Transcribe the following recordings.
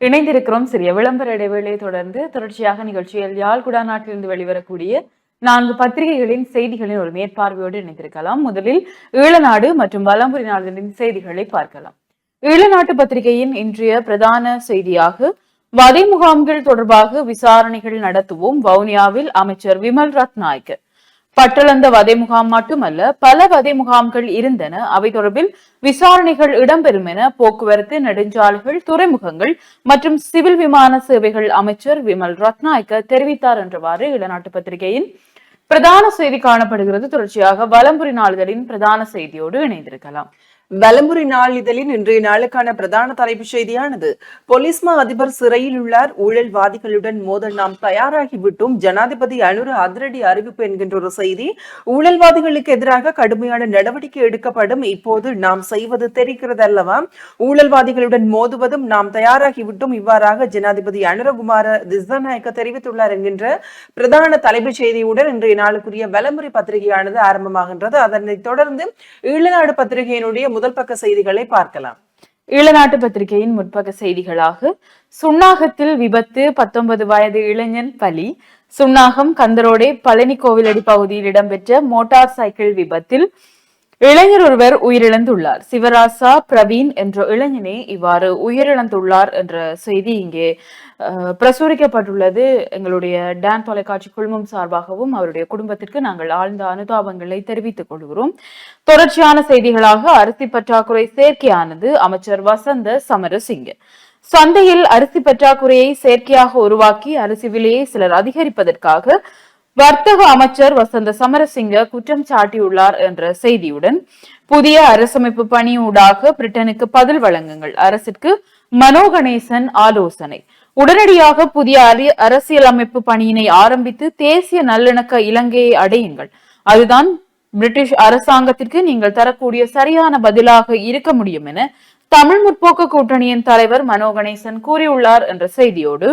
இணைந்திருக்கிறோம். சிறிய விளம்பர இடைவேளையை தொடர்ச்சியாக நிகழ்ச்சியில் யாழ் குடாநாட்டிலிருந்து வெளிவரக்கூடிய 4 பத்திரிகைகளின் செய்திகளின் ஒரு மேற்பார்வையோடு இணைந்திருக்கலாம். முதலில் ஈழநாடு மற்றும் வலம்புரி நாடுகளின் செய்திகளை பார்க்கலாம். ஈழநாட்டு பத்திரிகையின் இன்றைய பிரதான செய்தியாக வதை முகாம்கள் தொடர்பாக விசாரணைகள் நடத்துவோம். வவுனியாவில் அமைச்சர் விமல் ரத்நாயக்க. பட்டளந்த வதை முகாம் மட்டுமல்ல, பல வதை முகாம்கள் இருந்தன. அவை தொடர்பில் விசாரணைகள் இடம்பெறும் என போக்குவரத்து, நெடுஞ்சாலைகள், துறைமுகங்கள் மற்றும் சிவில் விமான சேவைகள் அமைச்சர் விமல் ரத்நாயக்க தெரிவித்தார் என்றவாறு இளநாட்டு பத்திரிகையின் பிரதான செய்தி காணப்படுகிறது. தொடர்ச்சியாக வலம்புரி நாளிதழின் பிரதான செய்தியோடு இணைந்திருக்கலாம். வலம்புரி நாளிதழின் இன்றைய நாளுக்கான பிரதான தலைப்புச் செய்தியானது பொலிஸ்மா அதிபர் சிறையில் உள்ளார், ஊழல்வாதிகளுடன் மோத நாம் தயாராகிவிட்டோம், ஜனாதிபதி அனுர அதிரடி அறிவிப்பு என்கின்ற ஒரு செய்தி. ஊழல்வாதிகளுக்கு எதிராக கடுமையான நடவடிக்கை எடுக்கப்படும், இப்போது நாம் செய்வது தெரிகிறது அல்லவா, ஊழல்வாதிகளுடன் மோதுவதும் நாம் தயாராகிவிட்டோம், இவ்வாறாக ஜனாதிபதி அனுரகுமார திஸ்ஸநாயக்க தெரிவித்துள்ளார் என்கின்ற பிரதான தலைப்புச் செய்தியுடன் இன்றைய நாளுக்குரிய வலம்புரி பத்திரிகையானது ஆரம்பமாகின்றது. அதனைத் தொடர்ந்து ஈழநாடு பத்திரிகையினுடைய முதல் பக்க செய்திகளை பார்க்கலாம். ஈழநாட்டு பத்திரிகையின் முற்பக்க செய்திகளாக சுன்னாகத்தில் விபத்து, 19 வயது இளைஞன் பலி. சுன்னாகம் கந்தரோடே பழனி கோவிலடி பகுதியில் இடம்பெற்ற மோட்டார் சைக்கிள் விபத்தில் இளைஞர் ஒருவர் உயிரிழந்துள்ளார். சிவராசா பிரவீன் என்ற இளைஞனே இவ்வாறு உயிரிழந்துள்ளார் என்ற செய்தி இங்கே பிரசுரிக்கப்பட்டுள்ளது. எங்களுடைய டான் தொலைக்காட்சி குழுமம் சார்பாகவும் அவருடைய குடும்பத்திற்கு நாங்கள் ஆழ்ந்த அனுதாபங்களை தெரிவித்துக் கொள்கிறோம். தொடர்ச்சியான செய்திகளாக அரிசி பற்றாக்குறை செயற்கையானது. அமைச்சர் வசந்த சமரசிங்க. சந்தையில் அரிசி பற்றாக்குறையை செயற்கையாக உருவாக்கி அரிசி விலையை சிலர் அதிகரிப்பதற்காக வர்த்தக அமைச்சர் வசந்த சமரசிங்க குற்றம் சாட்டியுள்ளார் என்ற செய்தியுடன் புதிய அரசமைப்பு பணியூடாக பிரிட்டனுக்கு பதில் வழங்குங்கள், அரசிற்கு மனோ கணேசன் ஆலோசனை. உடனடியாக புதிய அரசியலமைப்பு பணியினை ஆரம்பித்து தேசிய நல்லிணக்க இலங்கையை அடையுங்கள், அதுதான் பிரிட்டிஷ் அரசாங்கத்திற்கு நீங்கள் தரக்கூடிய சரியான பதிலாக இருக்க முடியும் என தமிழ் முற்போக்கு கூட்டணியின் தலைவர் மனோ கணேசன் கூறியுள்ளார் என்ற செய்தியோடு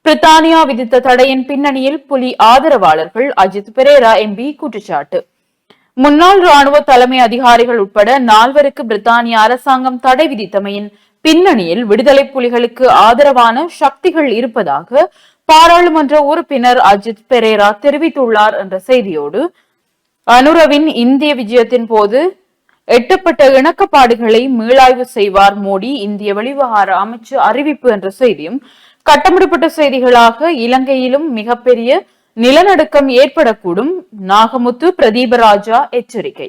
பிரித்தானியா விதித்த தடையின் பின்னணியில் புலி ஆதரவாளர்கள், அஜித் பெரேரா எம்பி குற்றச்சாட்டு. முன்னாள் ராணுவ தலைமை அதிகாரிகள் உட்பட 4 பிரித்தானிய அரசாங்கம் தடை விதித்தமையின் பின்னணியில் விடுதலை புலிகளுக்கு ஆதரவான சக்திகள் இருப்பதாக பாராளுமன்ற உறுப்பினர் அஜித் பெரேரா தெரிவித்துள்ளார் என்ற செய்தியோடு அனுரவின் இந்திய விஜயத்தின் போது எட்டப்பட்ட இணக்கப்பாடுகளை மீளாய்வு செய்வார் மோடி, இந்திய வெளிவிவகார அமைச்சு அறிவிப்பு என்ற செய்தியும் கட்டமிடப்பட்ட செய்திகளாக இலங்கையிலும் மிகப்பெரிய நிலநடுக்கம் ஏற்படக்கூடும், நாகமுத்து பிரதீபராஜா எச்சரிக்கை.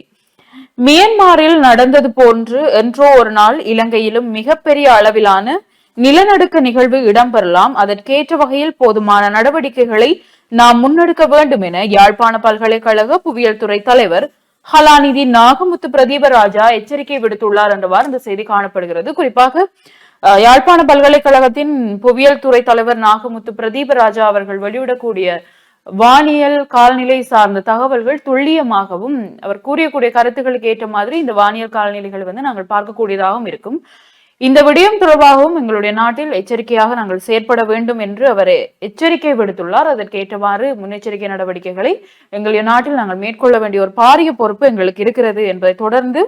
மியான்மரில் நடந்தது போன்று என்றோ ஒரு நாள் இலங்கையிலும் மிகப்பெரிய அளவிலான நிலநடுக்க நிகழ்வு இடம்பெறலாம், அதற்கேற்ற வகையில் போதுமான நடவடிக்கைகளை நாம் முன்னெடுக்க வேண்டும் என யாழ்ப்பாண பல்கலைக்கழக புவியியல் துறை தலைவர் ஹலாநிதி நாகமுத்து பிரதீபராஜா எச்சரிக்கை விடுத்துள்ளார் என்றவாறு இந்த செய்தி காணப்படுகிறது. குறிப்பாக யாழ்ப்பாண பல்கலைக்கழகத்தின் புவியியல் துறை தலைவர் நாகமுத்து பிரதீபராஜா அவர்கள் வெளியிடக்கூடிய வானியல் காலநிலை சார்ந்த தகவல்கள் துல்லியமாகவும் அவர் கூறியக்கூடிய கருத்துக்களுக்கு ஏற்ற மாதிரி இந்த வானியல் காலநிலைகள் நாங்கள் பார்க்கக்கூடியதாகவும் இருக்கும். இந்த விடயம் தொடர்பாகவும் எங்களுடைய நாட்டில் எச்சரிக்கையாக நாங்கள் செயற்பட வேண்டும் என்று அவர் எச்சரிக்கை விடுத்துள்ளார். அதற்கேற்றவாறு முன்னெச்சரிக்கை நடவடிக்கைகளை எங்களுடைய நாட்டில் நாங்கள் மேற்கொள்ள வேண்டிய ஒரு பாரிய பொறுப்பு எங்களுக்கு இருக்கிறது என்பதை தொடர்ந்து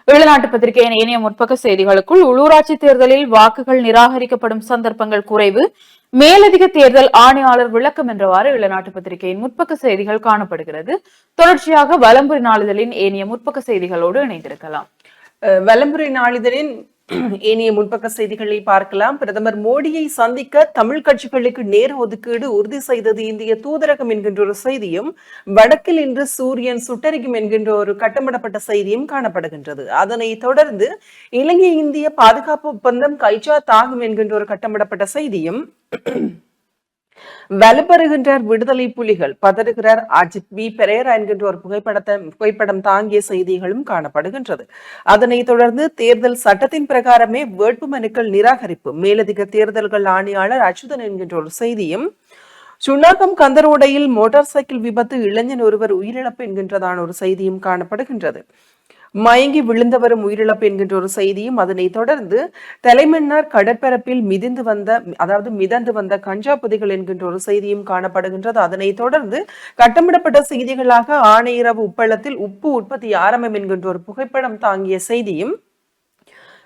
ஈழநாட்டு பத்திரிகையின் ஏனைய முற்பக்க செய்திகளுக்குள் உள்ளூராட்சி தேர்தலில் வாக்குகள் நிராகரிக்கப்படும் சந்தர்ப்பங்கள் குறைவு, மேலதிக தேர்தல் ஆணையாளர் விளக்கம் என்றவாறு ஈழநாட்டு பத்திரிகையின் முற்பக்க செய்திகள் காணப்படுகிறது. தொடர்ச்சியாக வலம்புரி நாளிதழின் ஏனைய முற்பக்க செய்திகளோடு இணைந்திருக்கலாம். வலம்புரி நாளிதழின் ஏனைய முன்பக்க செய்திகளை பார்க்கலாம். பிரதமர் மோடியை சந்திக்க தமிழ் கட்சிகளுக்கு நேர ஒதுக்கீடு உறுதி செய்தது இந்திய தூதரகம் என்கின்ற ஒரு செய்தியும், வடக்கில் இன்று சூரியன் சுட்டரிக்கும் என்கின்ற ஒரு கட்டமிடப்பட்ட செய்தியும் காணப்படுகின்றது. அதனை தொடர்ந்து இலங்கை இந்திய பாதுகாப்பு ஒப்பந்தம் கைச்சாத்தாகும் என்கின்ற ஒரு கட்டமிடப்பட்ட செய்தியும், வலுப்பெறுகின்றார் விடுதலை புலிகள், பதறுகிறார் அஜித் பெரேரா என்கின்ற ஒரு புகைப்படம் தாங்கிய செய்திகளும் காணப்படுகின்றது. அதனைத் தொடர்ந்து தேர்தல் சட்டத்தின் பிரகாரமே வேட்பு மனுக்கள் நிராகரிப்பு, மேலதிக தேர்தல்கள் ஆணையாளர் அச்சுதன் என்கின்ற ஒரு செய்தியும், சுன்னாகம் கந்தரோடையில் மோட்டார் சைக்கிள் விபத்து, இளைஞன் ஒருவர் உயிரிழப்பு என்கின்றதான ஒரு செய்தியும் காணப்படுகின்றது. மயங்கி விழுந்தவரும் உயிரிழப்பு என்கின்ற ஒரு செய்தியும், அதனை தொடர்ந்து தலைமன்னார் கடற்பரப்பில் மிதந்து வந்த கஞ்சா புதைகள் என்கின்ற ஒரு செய்தியும் காணப்படுகின்றது. அதனை தொடர்ந்து கட்டமிடப்பட்ட செய்திகளாக ஆணையரவு உப்பளத்தில் உப்பு உற்பத்தி ஆரம்பம் என்கின்ற ஒரு புகைப்படம் தாங்கிய செய்தியும்,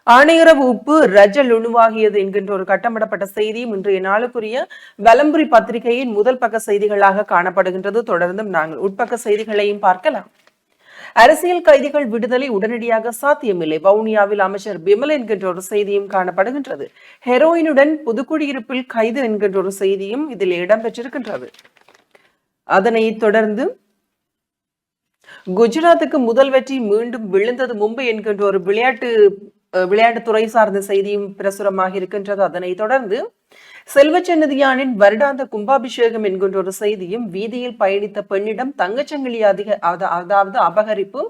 ஆணையரவு உப்பு ரஜல் உணுவாகியது என்கின்ற ஒரு கட்டமிடப்பட்ட செய்தியும் இன்றைய நாளுக்குரிய வலம்புரி பத்திரிகையின் முதல் பக்க செய்திகளாக காணப்படுகின்றது. தொடர்ந்தும் நாங்கள் உட்பக்க செய்திகளையும் பார்க்கலாம். அரசியல் கைதிகள் விடுதலை உடனடியாக சாத்தியமில்லை, வவுனியாவில் அமைச்சர் பிமல் என்கின்ற ஒரு செய்தியும் காணப்படுகின்றது. ஹெரோயினுடன் புதுக்குடியிருப்பில் கைது என்கின்ற ஒரு செய்தியும் இதில் இடம்பெற்றிருக்கின்றது. அதனைத் தொடர்ந்து குஜராத்துக்கு முதல் வெற்றி மீண்டும் விழுந்தது மும்பை என்கின்ற ஒரு விளையாட்டுத்துறை சார்ந்த செய்தியும் பிரசுரமாக இருக்கின்றது. அதனைத் தொடர்ந்து செல்வச்சன்னதியானின் வருடாந்த கும்பாபிஷேகம் என்கின்ற ஒரு செய்தியும், வீதியில் பயணித்த பெண்ணிடம் தங்கச்சங்கிலி அதாவது அபகரிப்பு,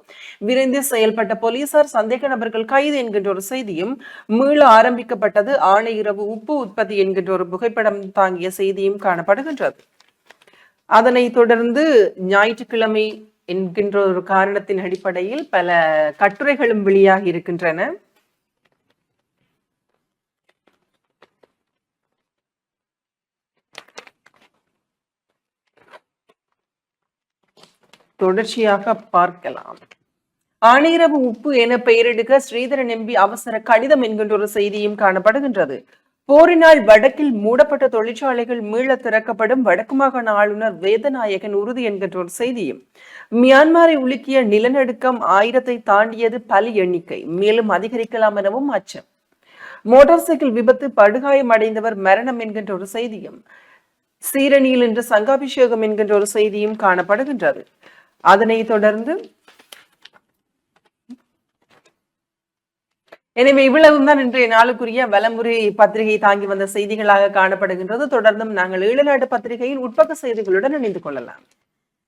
விரைந்து செயல்பட்ட போலீசார் சந்தேக நபர்கள் கைது என்கின்ற ஒரு செய்தியும், மீள ஆரம்பிக்கப்பட்டது ஆணையிரவு உப்பு உற்பத்தி என்கின்ற ஒரு புகைப்படம் தாங்கிய செய்தியும் காணப்படுகின்றது. அதனைத் தொடர்ந்து ஞாயிற்றுக்கிழமை என்கின்ற ஒரு காரணத்தின் அடிப்படையில் பல கட்டுரைகளும் வெளியாகி இருக்கின்றன. தொடர்ச்சியாக பார்க்கலாம். ஆணையரவு உப்பு என பெயரிடுக ஸ்ரீதரன் எம்பி அவசர கடிதம் என்கின்ற ஒரு செய்தியும் காணப்படுகின்றது. போரினால் வடக்கில் மூடப்பட்ட தொழிற்சாலைகள் மீள திறக்கப்படும், வடக்கு மாகாண ஆளுநர் வேதநாயகன் உறுதி என்கின்ற ஒரு செய்தியும், மியான்மரை உலுக்கிய நிலநடுக்கம் 1000 தாண்டியது பலி எண்ணிக்கை மேலும் அதிகரிக்கலாம் எனவும் அச்சம், மோட்டார் சைக்கிள் விபத்து படுகாயம் அடைந்தவர் மரணம் என்கின்ற ஒரு செய்தியும், சீரணியில் இன்று சங்காபிஷேகம் என்கின்ற ஒரு செய்தியும் காணப்படுகின்றது. அதனைத் தொடர்ந்து எனவே இவ்வளவுதான் இன்றைய நாளுக்குரிய வலம்புரி பத்திரிகை தாங்கி வந்த செய்திகளாக காணப்படுகின்றது. தொடர்ந்தும் நாங்கள் ஈழநாட்டு பத்திரிகையின் உட்பக்க செய்திகளுடன் இணைந்து கொள்ளலாம்.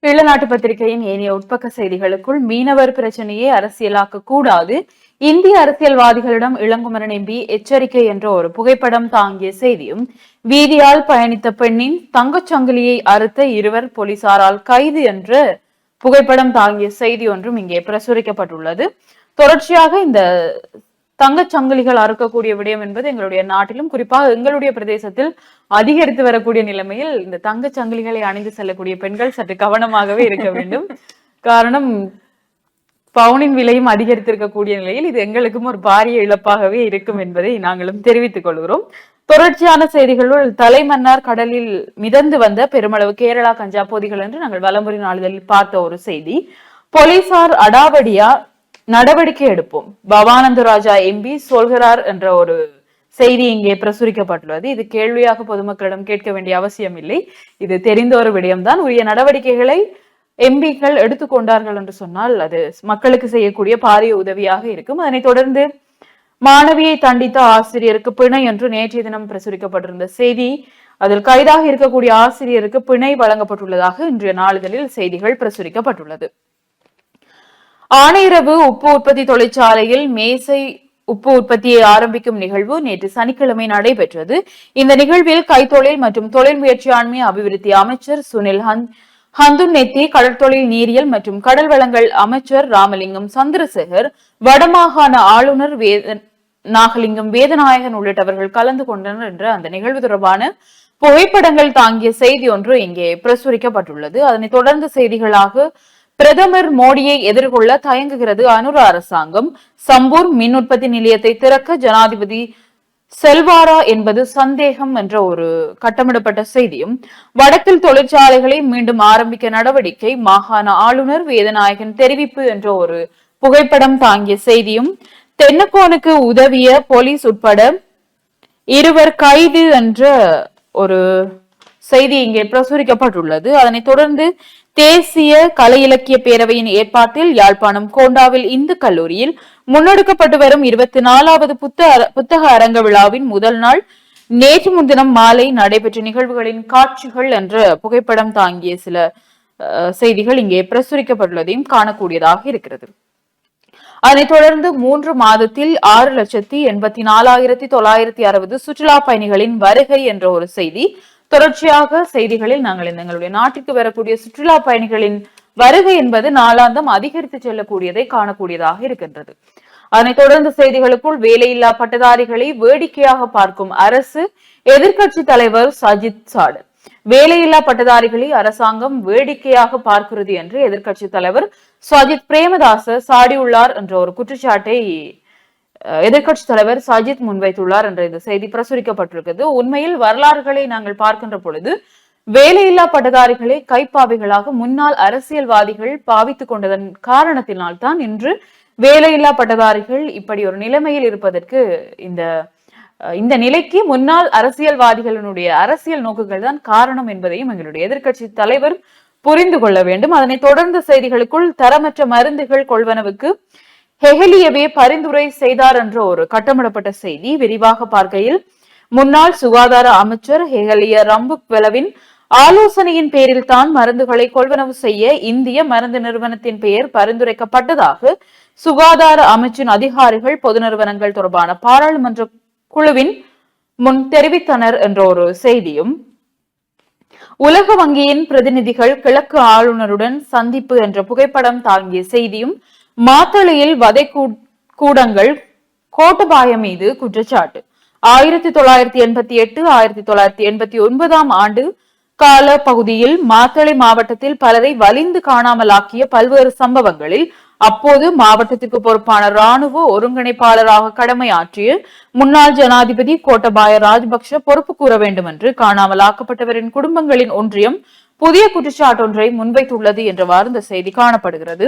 ஈழநாட்டு பத்திரிகையின் ஏனைய உட்பக்க செய்திகளுக்குள், மீனவர் பிரச்சனையை அரசியலாக்க கூடாது, இந்திய அரசியல்வாதிகளிடம் இளங்குமரன் எம்பி எச்சரிக்கை என்ற ஒரு புகைப்படம் தாங்கிய செய்தியும், வீதியால் பயணித்த பெண்ணின் தங்கச்சங்கிலியை அறுத்த 2 போலீசாரால் கைது என்ற புகைப்படம் தாங்கிய செய்தி ஒன்றும் இங்கே பிரசுரிக்கப்பட்டுள்ளது. தொடர்ச்சியாக இந்த தங்கச்சங்கிலிகள் அறுக்கக்கூடிய விடயம் என்பது எங்களுடைய நாட்டிலும் குறிப்பாக எங்களுடைய பிரதேசத்தில் அதிகரித்து வரக்கூடிய நிலைமையில் இந்த தங்கச்சங்கிலிகளை அணிந்து செல்லக்கூடிய பெண்கள் சற்று கவனமாகவே இருக்க வேண்டும். காரணம், பவுனின் விலையும் அதிகரித்திருக்கக்கூடிய நிலையில் இது எங்களுக்கும் ஒரு பாரிய இழப்பாகவே இருக்கும் என்பதை நாங்களும் தெரிவித்துக் கொள்கிறோம். தொடர்ச்சியான செய்திகளுள், தலைமன்னார் கடலில் மிதந்து வந்த பெருமளவு கேரளா கஞ்சா போதிகள் என்று நாங்கள் வலம்புரி நாளிதழில் பார்த்த ஒரு செய்தி. போலீசார் அடாவடியா நடவடிக்கை எடுப்போம், பவானந்த ராஜா எம்பி சொல்கிறார் என்ற ஒரு செய்தி இங்கே பிரசுரிக்கப்பட்டுள்ளது. இது கேள்வியாக பொதுமக்களிடம் கேட்க வேண்டிய அவசியம் இல்லை, இது தெரிந்த ஒரு விடயம்தான். உரிய நடவடிக்கைகளை எம்பிக்கள் எடுத்துக்கொண்டார்கள் என்று சொன்னால் அது மக்களுக்கு செய்யக்கூடிய பாரிய உதவியாக இருக்கும். அதனைத் தொடர்ந்து மாணவியை தண்டித்த ஆசிரியருக்கு பிணை என்று நேற்றைய தினம் பிரசுரிக்கப்பட்டிருந்த செய்தி, அதில் கைதாக இருக்கக்கூடிய ஆசிரியருக்கு பிணை வழங்கப்பட்டுள்ளதாக இன்றைய நாளிதழில் செய்திகள் பிரசுரிக்கப்பட்டுள்ளது. ஆணையரவு உப்பு உற்பத்தி தொழிற்சாலையில் மேசை உப்பு உற்பத்தியை ஆரம்பிக்கும் நிகழ்வு நேற்று சனிக்கிழமை நடைபெற்றது. இந்த நிகழ்வில் கைத்தொழில் மற்றும் தொழில் முயற்சியாண்மை அபிவிருத்தி அமைச்சர் சுனில் ஹந்துநெத்தி, கடற்தொழில் நீரியல் மற்றும் கடல் வளங்கள் அமைச்சர் ராமலிங்கம் சந்திரசேகர், வடமாகாண ஆளுநர் நாகலிங்கம் வேதநாயகன் உள்ளிட்டவர்கள் கலந்து கொண்டனர் என்ற அந்த நிகழ்வு தொடர்பான புகைப்படங்கள் தாங்கிய செய்தி ஒன்று இங்கே பிரசுரிக்கப்பட்டுள்ளது. அதனைத் தொடர்ந்து செய்திகளாக, பிரதமர் மோடியை எதிர்கொள்ள தயங்குகிறது அனுர அரசாங்கம், சம்பூர் மின் உற்பத்தி நிலையத்தை திறக்க ஜனாதிபதி செல்வாரா என்பது சந்தேகம் என்ற ஒரு கட்டமிடப்பட்ட செய்தியும், வடக்கில் தொழிற்சாலைகளை மீண்டும் ஆரம்பிக்க நடவடிக்கை, மாகாண ஆளுநர் வேதநாயகன் தெரிவிப்பு என்ற ஒரு புகைப்படம் தாங்கிய செய்தியும், தென்னக்கோனுக்கு உதவிய போலீஸ் உட்பட 2 கைது என்ற ஒரு செய்தி இங்கே பிரசுரிக்கப்பட்டுள்ளது. அதனைத் தொடர்ந்து தேசிய கலை இலக்கிய பேரவையின் ஏற்பாட்டில் யாழ்ப்பாணம் கோண்டாவில் இந்து கல்லூரியில் முன்னெடுக்கப்பட்டு வரும் 24வது புத்தக அரங்க விழாவின் முதல் நாள் நேற்று முன்தினம் மாலை நடைபெற்ற நிகழ்வுகளின் காட்சிகள் என்ற புகைப்படம் தாங்கிய சில செய்திகள் இங்கே பிரசுரிக்கப்பட்டுள்ளதையும் காணக்கூடியதாக இருக்கிறது. அதனைத் தொடர்ந்து 3 மாதத்தில் 6,84,960 சுற்றுலா பயணிகளின் வருகை என்ற ஒரு செய்தி. தொடர்ச்சியாக செய்திகளில் நாங்கள் எங்களுடைய நாட்டிற்கு வரக்கூடிய சுற்றுலா பயணிகளின் வருகை என்பது நாளாந்தம் அதிகரித்து செல்லக்கூடியதை காணக்கூடியதாக இருக்கின்றது. அதனைத் தொடர்ந்து செய்திகளுக்குள், வேலையில்லா பட்டதாரிகளை வேடிக்கையாக பார்க்கும் அரசு, எதிர்க்கட்சி தலைவர் சஜித் சாடல். வேலையில்லா பட்டதாரிகளை அரசாங்கம் வேடிக்கையாக பார்க்கிறது என்று எதிர்க்கட்சி தலைவர் சஜித் பிரேமதாச சாடியுள்ளார் என்ற ஒரு குற்றச்சாட்டை எதிர்க்கட்சி தலைவர் சஜித் முன்வைத்துள்ளார் என்ற இந்த செய்தி பிரசுரிக்கப்பட்டிருக்கிறது. உண்மையில் வரலாறுகளை நாங்கள் பார்க்கின்ற பொழுது வேலையில்லா பட்டதாரிகளை கைப்பாவைகளாக முன்னாள் அரசியல்வாதிகள் பாவித்துக் கொண்டதன் காரணத்தினால்தான் இன்று வேலையில்லா பட்டதாரிகள் இப்படி ஒரு நிலைமையில் இருப்பதற்கு இந்த நிலைக்கு முன்னாள் அரசியல்வாதிகளினுடைய அரசியல் நோக்குகள் தான் காரணம் என்பதையும் எங்களுடைய எதிர்க்கட்சி தலைவர் புரிந்து கொள்ள வேண்டும். அதனை தொடர்ந்த செய்திகளுக்குள் தரமற்ற மருந்துகள் கொள்வனவுக்கு ஹெஹலியவே பரிந்துரை செய்தார் என்ற ஒரு கட்டமிடப்பட்ட செய்தி விரிவாக பார்க்கையில் முன்னாள் சுகாதார அமைச்சர் ஹெஹலிய ரம்புக்வெலவின் ஆலோசனையின் பேரில் தான் மருந்துகளை கொள்வனவு செய்ய இந்திய மருந்து நிறுவனத்தின் பெயர் பரிந்துரைக்கப்பட்டதாக சுகாதார அமைச்சின் அதிகாரிகள் பொது நிறுவனங்கள் தொடர்பான பாராளுமன்ற குழுவின் முன் தெரிவித்தனர் என்ற ஒரு செய்தியும், உலக வங்கியின் பிரதிநிதிகள் கிழக்கு ஆளுநருடன் சந்திப்பு என்ற புகைப்படம் தாங்கிய செய்தியும், மாத்தளையில் வதை கூடங்கள் கோட்டபாய மீது குற்றச்சாட்டு 1988 1989 ஆண்டு கால பகுதியில் மாத்தளை மாவட்டத்தில் பலரை வலிந்து காணாமலாக்கிய பல்வேறு சம்பவங்களில் அப்போது மாவட்டத்திற்கு பொறுப்பான ராணுவ ஒருங்கிணைப்பாளராக கடமையாற்றிய முன்னாள் ஜனாதிபதி கோட்டபாய ராஜபக்ஷ பொறுப்பு கூற வேண்டும் என்று காணாமலாக்கப்பட்டவரின் குடும்பங்களின் ஒன்றியம் புதிய குற்றச்சாட்டொன்றை முன்வைத்துள்ளது என்றவாறு இந்த செய்தி காணப்படுகிறது.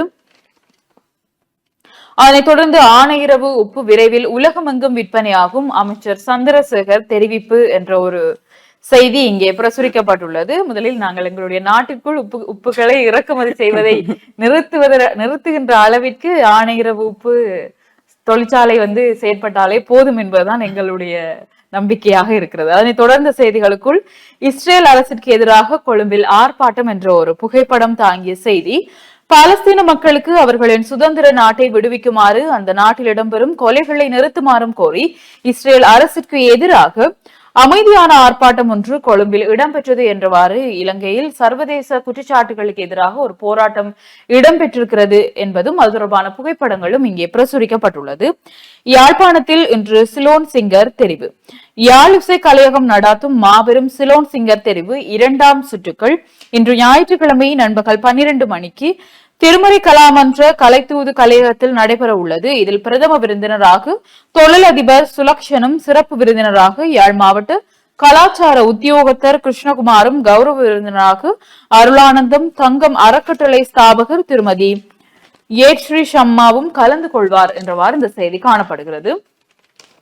அதனைத் தொடர்ந்து ஆணையிரவு உப்பு விரைவில் உலகமெங்கும் விற்பனையாகும், அமைச்சர் சந்திரசேகர் தெரிவிப்பு என்ற ஒரு செய்தி இங்கே பிரசுரிக்கப்பட்டுள்ளது. முதலில் நாங்கள் எங்களுடைய நாட்டிற்குள் உப்புகளை இறக்குமதி செய்வதை நிறுத்துகின்ற அளவிற்கு ஆணையிரவு உப்பு தொழிற்சாலை செயற்பட்டாலே போதும் என்பதுதான் எங்களுடைய நம்பிக்கையாக இருக்கிறது. அதனைத் தொடர்ந்த செய்திகளுக்குள் இஸ்ரேல் அரசிற்கு எதிராக கொழும்பில் ஆர்ப்பாட்டம் என்ற ஒரு புகைப்படம் தாங்கிய செய்தி, பாலஸ்தீன மக்களுக்கு அவர்களின் சுதந்திர நாட்டை விடுவிக்குமாறு அந்த நாட்டில் இடம்பெறும் கொலைகளை நிறுத்துமாறும் கோரி இஸ்ரேல் அரசிற்கு எதிராக அமைதியான ஆர்ப்பாட்டம் ஒன்று கொழும்பில் இடம்பெற்றது என்றவாறு இலங்கையில் சர்வதேச குற்றச்சாட்டுகளுக்கு எதிராக ஒரு போராட்டம் இடம்பெற்றிருக்கிறது என்பதும் அது தொடர்பான புகைப்படங்களும் இங்கே பிரசுரிக்கப்பட்டுள்ளது. யாழ்ப்பாணத்தில் இன்று சிலோன் சிங்கர் தெரிவு. யாழ் இசை கலையகம் நடாத்தும் மாபெரும் சிலோன் சிங்கர் தெரிவு 2ஆம் சுற்றுக்கள் இன்று ஞாயிற்றுக்கிழமை நண்பகல் 12 மணிக்கு திருமறை கலாமன்ற கலைத்தூது கலையகத்தில் நடைபெற உள்ளது. இதில் பிரதம விருந்தினராக தொழிலதிபர் சுலக்ஷனும், சிறப்பு விருந்தினராக யாழ் மாவட்ட கலாச்சார உத்தியோகத்தர் கிருஷ்ணகுமாரும், கௌரவ விருந்தினராக அருளானந்தம் தங்கம் அறக்கட்டளை ஸ்தாபகர் திருமதி ஏட்ஸ்ரீ ஷம்மாவும் கலந்து கொள்வார் என்றவாறு இந்த செய்தி காணப்படுகிறது.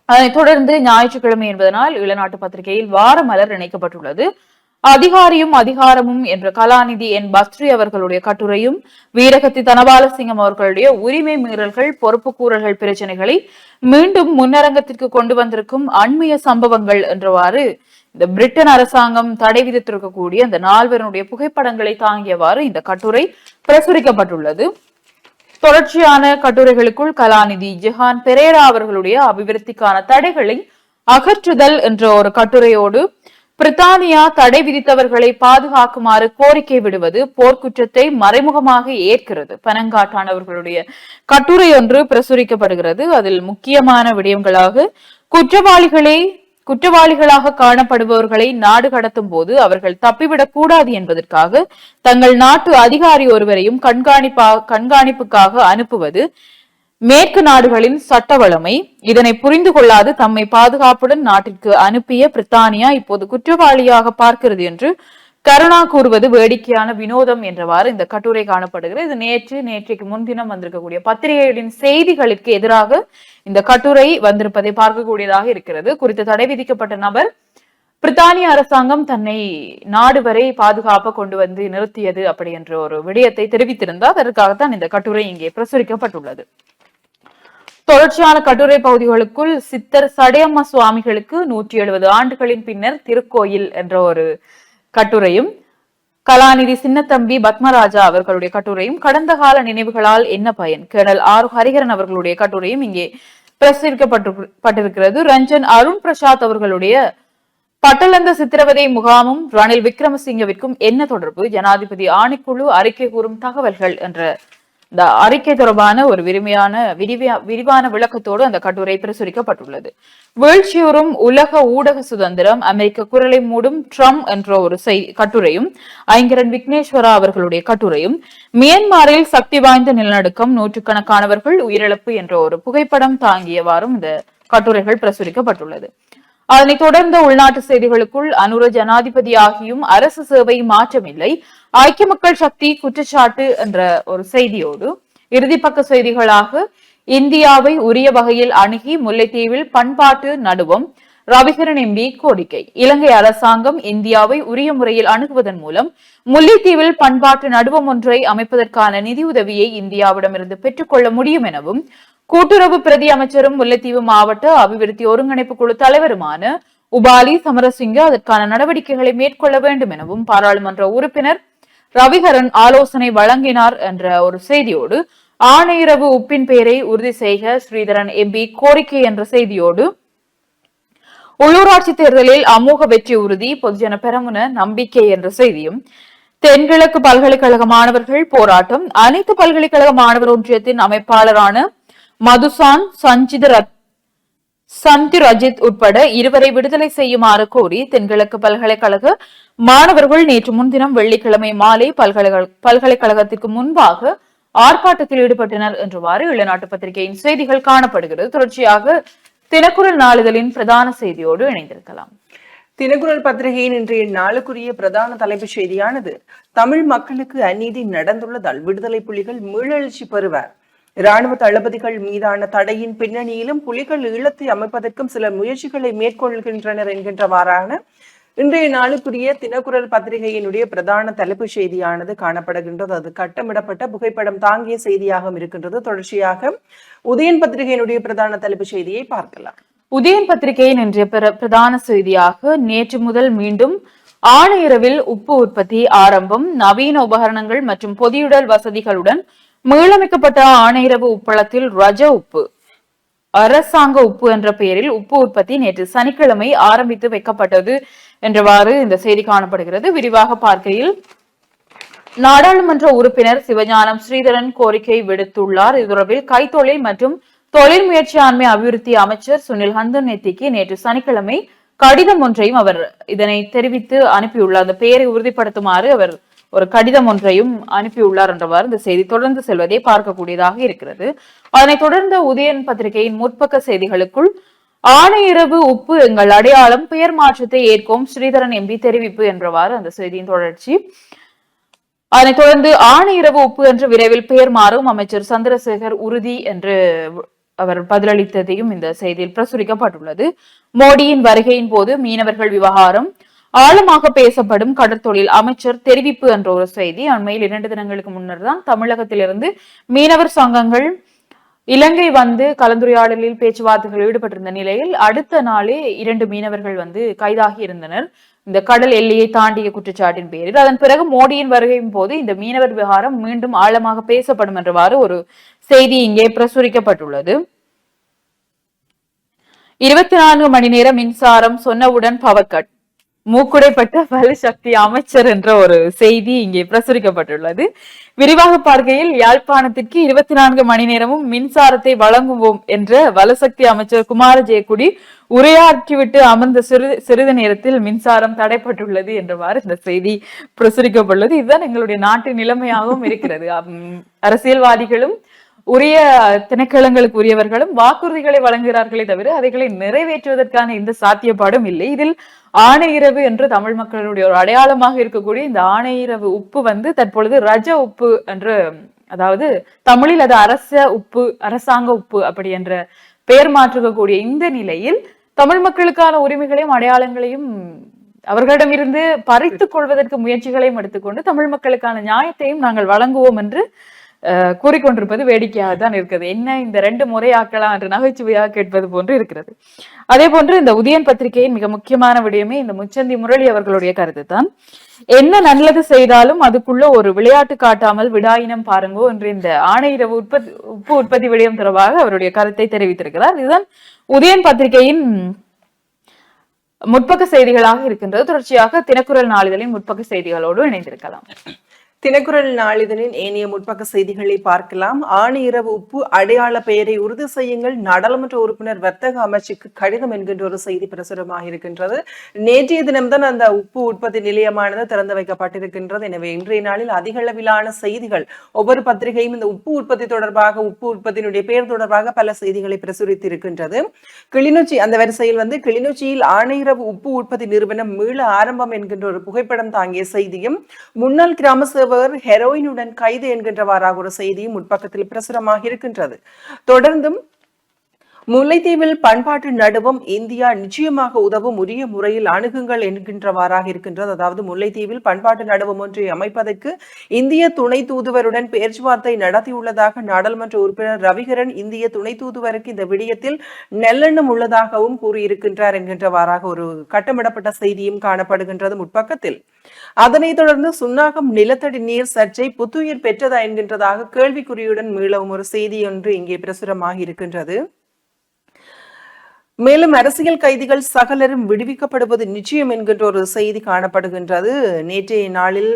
அதனைத் தொடர்ந்து ஞாயிற்றுக்கிழமை என்பதனால் இளநாட்டு பத்திரிகையில் வார மலர் இணைக்கப்பட்டுள்ளது. அதிகாரியும் அதிகாரமும் என்ற கலாநிதி என் பஸ்ரி அவர்களுடைய கட்டுரையும், வீரகத்தி தனபாலசிங்கம் அவர்களுடைய உரிமை மீறல்கள் பொறுப்புக்கூறல்கள் பிரச்சனைகளை மீண்டும் முன்னரங்கத்திற்கு கொண்டு வந்திருக்கும் அண்மைய சம்பவங்கள் என்றவாறு இந்த பிரிட்டன் அரசாங்கம் தடை விதித்திருக்கக்கூடிய அந்த 4 புகைப்படங்களை தாங்கியவாறு இந்த கட்டுரை பிரசுரிக்கப்பட்டுள்ளது. தொடர்ச்சியான கட்டுரைகளுக்குள் கலாநிதி ஜெஹான் பெரேரா அவர்களுடைய அபிவிருத்திக்கான தடைகளை அகற்றுதல் என்ற ஒரு கட்டுரையோடு, பிரித்தானியா தடை விதித்தவர்களை பாதுகாக்குமாறு கோரிக்கை விடுவது போர்க்குற்றத்தை மறைமுகமாக ஏற்கிறது, பனங்காட்டானவர்களுடைய கட்டுரை ஒன்று பிரசுரிக்கப்படுகிறது. அதில் முக்கியமான விடயங்களாக குற்றவாளிகளாக காணப்படுபவர்களை நாடு கடத்தும் போது அவர்கள் தப்பிவிடக் கூடாது என்பதற்காக தங்கள் நாட்டு அதிகாரி ஒருவரையும் கண்காணிப்புக்காக அனுப்புவது மேற்கு நாடுகளின் சட்ட வளமை. இதனை புரிந்து கொள்ளாது தம்மை பாதுகாப்புடன் நாட்டிற்கு அனுப்பிய பிரித்தானியா இப்போது குற்றவாளியாக பார்க்கிறது என்று கருணா கூறுவது வேடிக்கையான வினோதம் என்றவாறு இந்த கட்டுரை காணப்படுகிறது. இது நேற்றைக்கு முன்தினம் வந்திருக்கக்கூடிய பத்திரிகைகளின் செய்திகளுக்கு எதிராக இந்த கட்டுரை வந்திருப்பதை பார்க்கக்கூடியதாக இருக்கிறது. குறித்த தடை விதிக்கப்பட்ட நபர் பிரித்தானிய அரசாங்கம் தன்னை நாடு வரை பாதுகாப்ப கொண்டு வந்து நிறுத்தியது அப்படி என்ற ஒரு விடயத்தை தெரிவித்திருந்தார். அதற்காகத்தான் இந்த கட்டுரை இங்கே பிரசுரிக்கப்பட்டுள்ளது. தொடர்ச்சியான கட்டுரை பகுதிகளுக்குள் சித்தர் சடையம்மா சுவாமிகளுக்கு 170 ஆண்டுகளின் பின்னர் திருக்கோயில் என்ற ஒரு கட்டுரையும், கலாநிதி சின்னத்தம்பி பத்மராஜா அவர்களுடைய கட்டுரையும், கடந்த கால நினைவுகளால் என்ன பயன் கேர்னல் ஆர் ஹரிஹரன் அவர்களுடைய கட்டுரையும் இங்கே பிரசுரிக்கப்பட்டிருக்கிறது. ரஞ்சன் அருண் பிரசாத் அவர்களுடைய பட்டலந்த சித்திரவதை முகாமும் ரணில் விக்ரமசிங்கவிற்கும் என்ன தொடர்பு, ஜனாதிபதி ஆணைக்குழு அறிக்கை கூறும் தகவல்கள் என்ற இந்த அறிக்கை தொடர்பான ஒரு விரிவான விளக்கத்தோடு அந்த கட்டுரை பிரசுரிக்கப்பட்டுள்ளது. வீழ்ச்சியுறும் உலக ஊடக சுதந்திரம், அமெரிக்க குரலை மூடும் ட்ரம்ப் என்ற ஒரு கட்டுரையும், ஐங்கரன் விக்னேஸ்வரா அவர்களுடைய கட்டுரையும், மியான்மரில் சக்தி வாய்ந்த நிலநடுக்கம், நூற்றுக்கணக்கானவர்கள் உயிரிழப்பு என்ற ஒரு புகைப்படம் தாங்கியவாறும் இந்த கட்டுரைகள் பிரசுரிக்கப்பட்டுள்ளது. அதனைத் தொடர்ந்த உள்நாட்டு செய்திகளுக்குள் அனுர ஜனாதிபதி ஆகியும் அரசு சேவை மாற்றமில்லை, ஐக்கிய மக்கள் சக்தி குற்றச்சாட்டு என்ற ஒரு செய்தியோடு இறுதிப்பக்க செய்திகளாக இந்தியாவை உரிய வகையில் அணுகி முல்லைத்தீவில் பண்பாட்டு நடுவம், ரவிகரன் எம்பி கோரிக்கை. இலங்கை அரசாங்கம் இந்தியாவை உரிய முறையில் அணுகுவதன் மூலம் முல்லைத்தீவில் பண்பாட்டு நடுவம் ஒன்றை அமைப்பதற்கான நிதியுதவியை இந்தியாவிடமிருந்து பெற்றுக்கொள்ள முடியும் எனவும் கூட்டுறவு பிரதி அமைச்சரும் முல்லைத்தீவு மாவட்ட அபிவிருத்தி ஒருங்கிணைப்பு குழு தலைவருமான உபாலி சமரசிங்க அதற்கான நடவடிக்கைகளை மேற்கொள்ள வேண்டும் எனவும் பாராளுமன்ற உறுப்பினர் ரவிகரன் ஆலோசனை வழங்கினார் என்ற ஒரு செய்தியோடு ஆணையரவு உப்பின் பெயரை உறுதி செய்க ஸ்ரீதரன் எம்பி கோரிக்கை என்ற செய்தியோடு உள்ளூராட்சி தேர்தலில் அமோக வெற்றி உறுதி பொதுஜன பெரமுன நம்பிக்கை என்ற செய்தியும், தென்கிழக்கு பல்கலைக்கழக மாணவர்கள் போராட்டம், அனைத்து பல்கலைக்கழக மாணவர் ஒன்றியத்தின் அமைப்பாளரான மதுசான் சந்தி ரஜித் உட்பட இருவரை விடுதலை செய்யுமாறு கோரி தென்கிழக்கு பல்கலைக்கழக மாணவர்கள் நேற்று முன்தினம் வெள்ளிக்கிழமை மாலை பல்கலைக்கழகத்திற்கு முன்பாக ஆர்ப்பாட்டத்தில் ஈடுபட்டனர் என்றவாறு இளநாட்டு பத்திரிகையின் செய்திகள் காணப்படுகிறது. தொடர்ச்சியாக தினக்குரல் நாளிதழின் பிரதான செய்தியோடு இணைந்திருக்கலாம். தினக்குரல் பத்திரிகையின் இன்றைய நாளுக்குரிய பிரதான தலைப்புச் செய்தியானது, தமிழ் மக்களுக்கு அநீதி நடந்துள்ளதால் விடுதலை புலிகள் மீளெழுச்சி பெறுவர். இராணுவ தளபதிகள் மீதான தடையின் பின்னணியிலும் புலிகள் ஈழத்தை அமைப்பதற்கும் சில முயற்சிகளை மேற்கொள்கின்றனர் என்கின்றவாறான இன்றைய நாளுக்குரிய தினக்குரல் பத்திரிகையினுடைய பிரதான தலைப்புச் செய்தியானது காணப்படுகின்றது. அது கட்டமிடப்பட்ட புகைப்படம் தாங்கிய செய்தியாக இருக்கின்றது. தொடர்ச்சியாக உதயன் பத்திரிகையினுடைய பிரதான தலைப்புச் செய்தியை பார்க்கலாம். உதயன் பத்திரிகையின் இன்றைய பிரதான செய்தியாக நேற்று முதல் மீண்டும் ஆணையரவில் உப்பு உற்பத்தி ஆரம்பம், நவீன உபகரணங்கள் மற்றும் பொதியுடல் வசதிகளுடன் மீளமைக்கப்பட்ட ஆணையரவு உப்பளத்தில் ரஜ உப்பு, அரசாங்க உப்பு என்ற பெயரில் உப்பு உற்பத்தி நேற்று சனிக்கிழமை ஆரம்பித்து வைக்கப்பட்டது என்றவாறு இந்த செய்தி காணப்படுகிறது. விரிவாக பார்க்கையில் நாடாளுமன்ற உறுப்பினர் சிவஞானம் ஸ்ரீதரன் கோரிக்கை விடுத்துள்ளார். இது தொடர்பில் கைத்தொழில் மற்றும் தொழில் முயற்சியாண்மை அபிவிருத்தி அமைச்சர் சுனில் ஹந்தன் நெத்திக்கு நேற்று சனிக்கிழமை கடிதம் ஒன்றையும் அவர் இதனை தெரிவித்து அனுப்பியுள்ளார். அந்த பெயரை உறுதிப்படுத்துமாறு அவர் ஒரு கடிதம் ஒன்றையும் அனுப்பியுள்ளார் என்றவாறு இந்த செய்தி தொடர்ந்து செல்வதை பார்க்கக்கூடியதாக இருக்கிறது. அதனைத் தொடர்ந்த உதயன் பத்திரிகையின் முற்பக்க செய்திகளுக்குள் ஆணையரவு உப்பு எங்கள் அடையாளம், பெயர் மாற்றத்தை ஏற்கும் ஸ்ரீதரன் எம்பி தெரிவிப்பு என்றவாறு அந்த செய்தியின் தொடர்ச்சி. அதனைத் தொடர்ந்து ஆணையரவு உப்பு என்று விரைவில் பெயர் மாறும் அமைச்சர் சந்திரசேகர் உறுதி என்று அவர் பதிலளித்ததையும் இந்த செய்தியில் பிரசுரிக்கப்பட்டுள்ளது. மோடியின் வருகையின் போது மீனவர்கள் விவகாரம் ஆழமாக பேசப்படும், கடற்தொழில் அமைச்சர் தெரிவிப்பு என்ற ஒரு செய்தி. அண்மையில் 2 தினங்களுக்கு முன்னர் தான் தமிழகத்திலிருந்து மீனவர் சங்கங்கள் இலங்கை வந்து கலந்துரையாடலில் பேச்சுவார்த்தைகள் ஈடுபட்டிருந்த நிலையில் அடுத்த நாளே 2 மீனவர்கள் கைதாகி இருந்தனர் இந்த கடல் எல்லையை தாண்டிய குற்றச்சாட்டின் பேரில். அதன் பிறகு மோடியின் வருகையின் போது இந்த மீனவர் விவகாரம் மீண்டும் ஆழமாக பேசப்படும் என்றவாறு ஒரு செய்தி இங்கே பிரசுரிக்கப்பட்டுள்ளது. 24 மணி நேர மின்சாரம் சொன்னவுடன் பவர் கட், மூக்குடைப்பட்ட வலுசக்தி அமைச்சர் என்ற ஒரு செய்தி இங்கே பிரசுரிக்கப்பட்டுள்ளது. விரிவாக பார்க்கையில் யாழ்ப்பாணத்திற்கு 24 மணி நேரமும் மின்சாரத்தை வழங்குவோம் என்ற வலுசக்தி அமைச்சர் குமார ஜெயக்குடி உரையாற்றிவிட்டு அமர்ந்த சிறிது நேரத்தில் மின்சாரம் தடைப்பட்டுள்ளது என்றவாறு இந்த செய்தி பிரசுரிக்கப்பட்டுள்ளது. இதுதான் எங்களுடைய நாட்டின் நிலைமையாகவும் இருக்கிறது. அரசியல்வாதிகளும் உரிய திணைக்களங்களுக்கு உரியவர்களும் வாக்குறுதிகளை வழங்குகிறார்களே தவிர அவைகளை நிறைவேற்றுவதற்கான இந்த சாத்தியப்பாடும் இல்லை. இதில் ஆணையிரவு என்று தமிழ் மக்களுடைய ஒரு அடையாளமாக இருக்கக்கூடிய இந்த ஆணையிரவு உப்பு தற்பொழுது ரஜ உப்பு என்று, அதாவது தமிழில் அது அரசாங்க உப்பு அப்படி என்ற பெயர் மாற்றக்கூடிய இந்த நிலையில் தமிழ் மக்களுக்கான உரிமைகளையும் அடையாளங்களையும் அவர்களிடமிருந்து பறித்துக் கொள்வதற்கு முயற்சிகளையும் எடுத்துக்கொண்டு தமிழ் மக்களுக்கான நியாயத்தையும் நாங்கள் வழங்குவோம் என்று கூறிக்கொண்டிருப்பது வேடிக்கையாக தான் இருக்கிறது. என்ன இந்த 2 முறையாக்கலாம் என்று நகைச்சுவையாக கேட்பது போன்று இருக்கிறது. அதே போன்று இந்த உதயன் பத்திரிகையின் மிக முக்கியமான விடயமே இந்த முச்சந்தி முரளி அவர்களுடைய கருத்து தான். என்ன நல்லது செய்தாலும் அதுக்குள்ள ஒரு விளையாட்டு காட்டாமல் விடாயினம் பாருங்கோ என்று இந்த ஆணையரவு உப்பு உற்பத்தி விடயம் தொடர்பாக அவருடைய கருத்தை தெரிவித்திருக்கிறார். இதுதான் உதயன் பத்திரிகையின் முற்பக்க செய்திகளாக இருக்கின்றது. தொடர்ச்சியாக தினக்குரல் நாளிதழின் முற்பக்க செய்திகளோடு இணைந்திருக்கலாம். தினக்குரல் நாளிதழின் ஏனைய முற்பக்க செய்திகளை பார்க்கலாம். ஆணி இரவு உப்பு அடையாள பெயரை உறுதி செய்யுங்கள், நாடாளுமன்ற உறுப்பினர் வர்த்தக அமைச்சுக்கு கடிதம் என்கின்ற ஒரு செய்தி பிரசுரமாக இருக்கின்றது. நேற்றைய தினம்தான் அந்த உப்பு உற்பத்தி நிலையமானது திறந்து வைக்கப்பட்டிருக்கின்றது. எனவே இன்றைய நாளில் அதிக அளவிலான செய்திகள், ஒவ்வொரு பத்திரிகையும் இந்த உப்பு உற்பத்தி தொடர்பாக, உப்பு உற்பத்தியினுடைய பெயர் தொடர்பாக பல செய்திகளை பிரசுரித்து இருக்கின்றது. கிளிநொச்சி அந்த வரிசையில் கிளிநொச்சியில் ஆணையரவு உப்பு உற்பத்தி நிறுவனம் மீள ஆரம்பம் என்கின்ற ஒரு புகைப்படம் தாங்கிய செய்தியும், முன்னாள் கிராம சேவகர் ஹெரோயினுடன் கைது என்கின்றவாறாக ஒரு செய்தியும் முற்பக்கத்தில் பிரசுரமாக இருக்கின்றது. தொடர்ந்தும் முல்லைத்தீவில் பண்பாட்டு நடுவம் இந்தியா நிச்சயமாக உதவும், உரிய முறையில் அணுகுங்கள் என்கின்றவாறாக இருக்கின்றது. அதாவது முல்லைத்தீவில் பண்பாட்டு நடுவம் ஒன்றை அமைப்பதற்கு இந்திய துணை தூதுவருடன் பேச்சுவார்த்தை நடத்தியுள்ளதாக நாடாளுமன்ற உறுப்பினர் ரவிகரன் இந்திய துணை தூதுவருக்கு இந்த விடயத்தில் நல்லெண்ணம் உள்ளதாகவும் கூறியிருக்கின்றார் என்கின்றவாறாக ஒரு கட்டமிடப்பட்ட செய்தியும் காணப்படுகின்றது முற்பக்கத்தில். அதனைத் தொடர்ந்து சுன்னாகம் நிலத்தடி நீர் சர்ச்சை புத்துயிர் பெற்றதா என்கின்றதாக கேள்விக்குறியுடன் மீளவும் ஒரு செய்தி ஒன்று இங்கே பிரசுரமாக இருக்கின்றது. மேலும் அரசியல் கைதிகள் சகலரும் விடுவிக்கப்படுவது நிச்சயம் என்கின்ற ஒரு செய்தி காணப்படுகின்றது. நேற்றைய நாளில்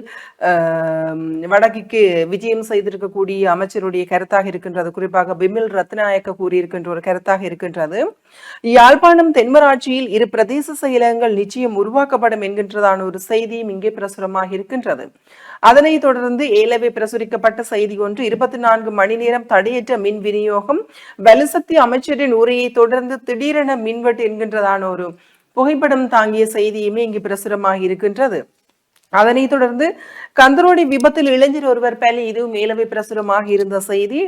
வடக்கிற்கு விஜயம் செய்திருக்கக்கூடிய அமைச்சருடைய கருத்தாக இருக்கின்றது. குறிப்பாக பிமில் ரத்நாயக்க கூறியிருக்கின்ற ஒரு கருத்தாக இருக்கின்றது. யாழ்ப்பாணம் தென்மராட்சியில் 2 பிரதேச செயலகங்கள் நிச்சயம் உருவாக்கப்படும் என்கின்றதான ஒரு செய்தியும் இங்கே பிரசுரமாக இருக்கின்றது. அதனைத் தொடர்ந்து ஏலவே பிரசுரிக்கப்பட்ட செய்தி ஒன்று, 24 மணி நேரம் தடையற்ற மின் விநியோகம், வலுசக்தி அமைச்சரின் உரையை தொடர்ந்து திடீரென மின்வெட்டு என்கின்றதான ஒரு புகைப்படம் தாங்கிய செய்தியுமே இங்கு பிரசுரமாக இருக்கின்றது. அதனைத் தொடர்ந்து கந்தரோடி விபத்தில் இளைஞர் ஒருவர் பலி, இதுவும் மேலவே பிரசுரமாக இருந்த செய்தி.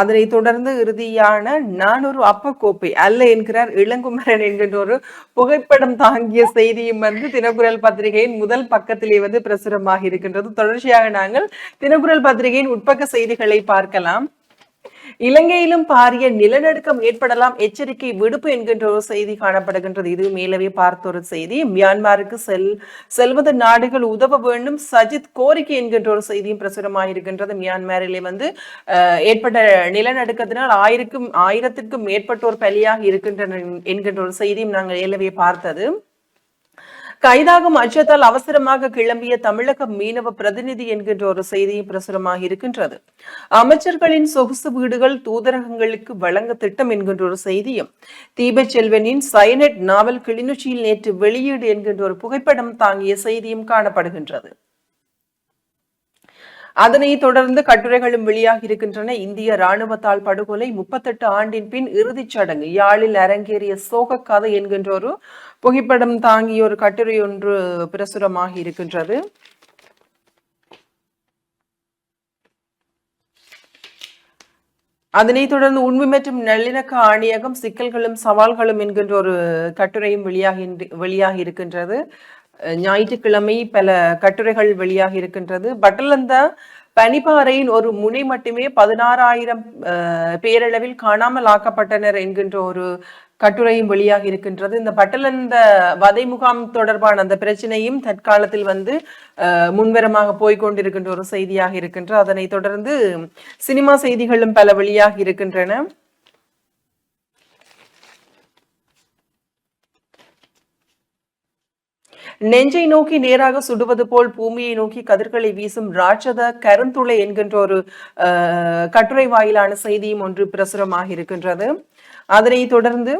அதனைத் தொடர்ந்து இறுதியான நான் ஒரு அப்பக்கோப்பை அல்ல என்கிறார் இளங்குமரன் என்கின்ற ஒரு புகைப்படம் தாங்கிய செய்தியும் தினக்குரல் பத்திரிகையின் முதல் பக்கத்திலே பிரசுரமாக இருக்கின்றது. தொடர்ச்சியாக நாங்கள் தினக்குரல் பத்திரிகையின் உட்பக்க செய்திகளை பார்க்கலாம். இலங்கையிலும் பாரிய நிலநடுக்கம் ஏற்படலாம், எச்சரிக்கை விடுப்பு என்கின்ற ஒரு செய்தி காணப்படுகின்றது. இது மேலவே பார்த்த ஒரு செய்தி. மியான்மருக்கு செல்வது நாடுகள் உதவ வேண்டும், சஜித் கோரிக்கை என்கின்ற ஒரு செய்தியும் பிரசுரமாக இருக்கின்றது. மியான்மரிலே ஏற்பட்ட நிலநடுக்கத்தினால் 1000க்கும் மேற்பட்டோர் பலியாக இருக்கின்றனர் என்கின்ற ஒரு செய்தியும் நாங்கள் ஏலவே பார்த்தது. கைதாகும் அச்சத்தால் அவசரமாக கிளம்பிய தமிழக மீனவ பிரதிநிதி என்கின்ற ஒரு செய்தியும் பிரசுரமாக இருக்கின்றது. அமைச்சர்களின் சொகுசு வீடுகள் தூதரகங்களுக்கு வழங்க திட்டம் என்கின்ற ஒரு செய்தியும், தீபச்செல்வனின் சைனட் நாவல் கிளிநொச்சியில் நேற்று வெளியீடு என்கின்ற ஒரு புகைப்படம் தாங்கிய செய்தியும் காணப்படுகின்றது. அதனைத் தொடர்ந்து கட்டுரைகளும் வெளியாகி இருக்கின்றன. இந்திய ராணுவத்தால் படுகொலை, 38 ஆண்டின் பின் இறுதிச் சடங்கு, யாழில் அரங்கேறிய சோக கதை என்கின்ற ஒரு புகைப்படம் தாங்கிய ஒரு கட்டுரை ஒன்று பிரசுரமாக இருக்கின்றது. அதனைத் தொடர்ந்து உண்மை மற்றும் நல்லிணக்க ஆணையகம் சிக்கல்களும் சவால்களும் என்கின்ற ஒரு கட்டுரையும் வெளியாகி இருக்கின்றது. ஞாயிற்றுக்கிழமை பல கட்டுரைகள் வெளியாகி இருக்கின்றது. பட்டலந்தா பனிப்பாறையின் ஒரு முனை மட்டுமே 16,000 பேரளவில் காணாமல் ஆக்கப்பட்டனர் என்கின்ற ஒரு கட்டுரையும் வெளியாகி இருக்கின்றது. இந்த பட்டலந்த வதை முகாம் தொடர்பான அந்த பிரச்சனையும் தற்காலத்தில் முன்வரமாக போய்கொண்டிருக்கின்ற ஒரு செய்தியாக இருக்கின்றது. அதனை தொடர்ந்து சினிமா செய்திகளும் பல வெளியாகி இருக்கின்றன. நெஞ்சை நோக்கி நேராக சுடுவது போல் பூமியை நோக்கி கதிர்களை வீசும் ராட்சத கருந்துளை என்கின்ற ஒரு கட்டுரை வாயிலான செய்தியும் ஒன்று பிரசுரமாக இருக்கின்றது. அதனை தொடர்ந்து